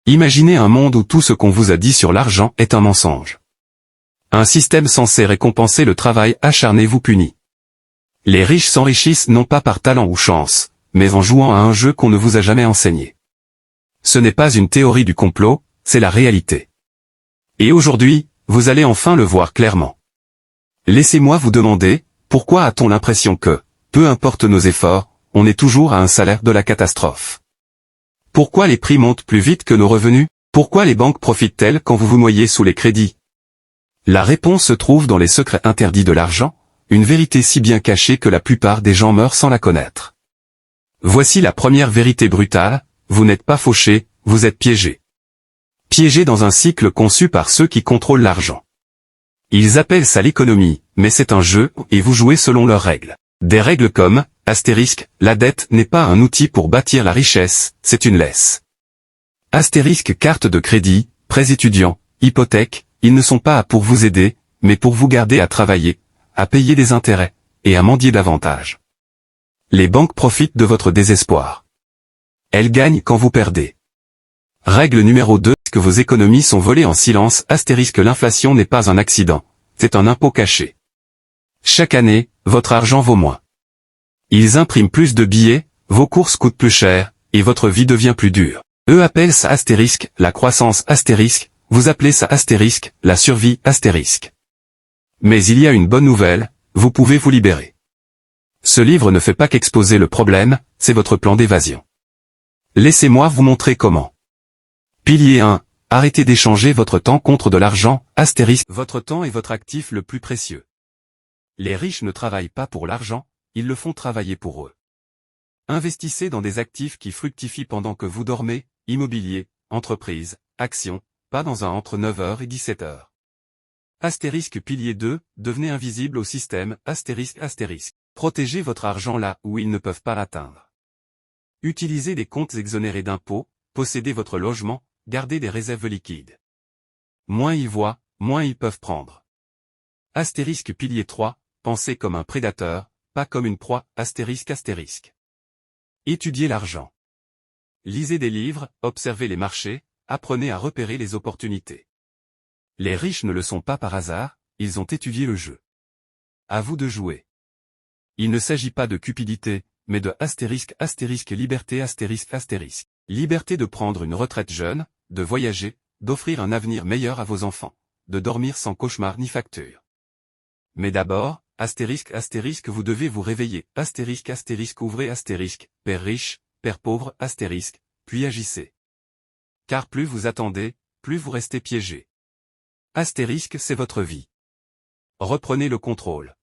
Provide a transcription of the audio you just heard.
Imaginez un monde où tout ce qu'on vous a dit sur l'argent est un mensonge. Un système censé récompenser le travail acharné vous punit. Les riches s'enrichissent non pas par talent ou chance, mais en jouant à un jeu qu'on ne vous a jamais enseigné. Ce n'est pas une théorie du complot, c'est la réalité. Et aujourd'hui, vous allez enfin le voir clairement. Laissez-moi vous demander, pourquoi a-t-on l'impression que, peu importe nos efforts, on est toujours à un salaire de la catastrophe? Pourquoi les prix montent plus vite que nos revenus? Pourquoi les banques profitent-elles quand vous vous noyez sous les crédits? La réponse se trouve dans les secrets interdits de l'argent, une vérité si bien cachée que la plupart des gens meurent sans la connaître. Voici la première vérité brutale, vous n'êtes pas fauché, vous êtes piégé. Piégé dans un cycle conçu par ceux qui contrôlent l'argent. Ils appellent ça l'économie, mais c'est un jeu, et vous jouez selon leurs règles. Des règles comme, astérisque, la dette n'est pas un outil pour bâtir la richesse, c'est une laisse. Astérisque, carte de crédit, prêts étudiants, hypothèque, ils ne sont pas pour vous aider, mais pour vous garder à travailler, à payer des intérêts, et à mendier davantage. Les banques profitent de votre désespoir. Elles gagnent quand vous perdez. Règle numéro 2, que vos économies sont volées en silence, astérisque, l'inflation n'est pas un accident, c'est un impôt caché. Chaque année, votre argent vaut moins. Ils impriment plus de billets, vos courses coûtent plus cher, et votre vie devient plus dure. Eux appellent ça astérisque, la croissance astérisque, vous appelez ça astérisque, la survie astérisque. Mais il y a une bonne nouvelle, vous pouvez vous libérer. Ce livre ne fait pas qu'exposer le problème, c'est votre plan d'évasion. Laissez-moi vous montrer comment. Pilier 1, arrêtez d'échanger votre temps contre de l'argent, astérisque. Votre temps est votre actif le plus précieux. Les riches ne travaillent pas pour l'argent, ils le font travailler pour eux. Investissez dans des actifs qui fructifient pendant que vous dormez, immobilier, entreprise, actions, pas dans un entre 9h et 17h. Astérisque pilier 2, devenez invisible au système, astérisque astérisque. Protégez votre argent là où ils ne peuvent pas l'atteindre. Utilisez des comptes exonérés d'impôts, possédez votre logement, gardez des réserves liquides. Moins ils voient, moins ils peuvent prendre. Astérisque pilier 3, pensez comme un prédateur, pas comme une proie, astérisque astérisque. Étudiez l'argent. Lisez des livres, observez les marchés, apprenez à repérer les opportunités. Les riches ne le sont pas par hasard, ils ont étudié le jeu. À vous de jouer. Il ne s'agit pas de cupidité, mais de astérisque astérisque liberté astérisque astérisque. Liberté de prendre une retraite jeune, de voyager, d'offrir un avenir meilleur à vos enfants, de dormir sans cauchemar ni facture. Mais d'abord, astérisque astérisque vous devez vous réveiller, astérisque astérisque ouvrez astérisque, père riche, père pauvre, astérisque, puis agissez. Car plus vous attendez, plus vous restez piégé. Astérisque c'est votre vie. Reprenez le contrôle.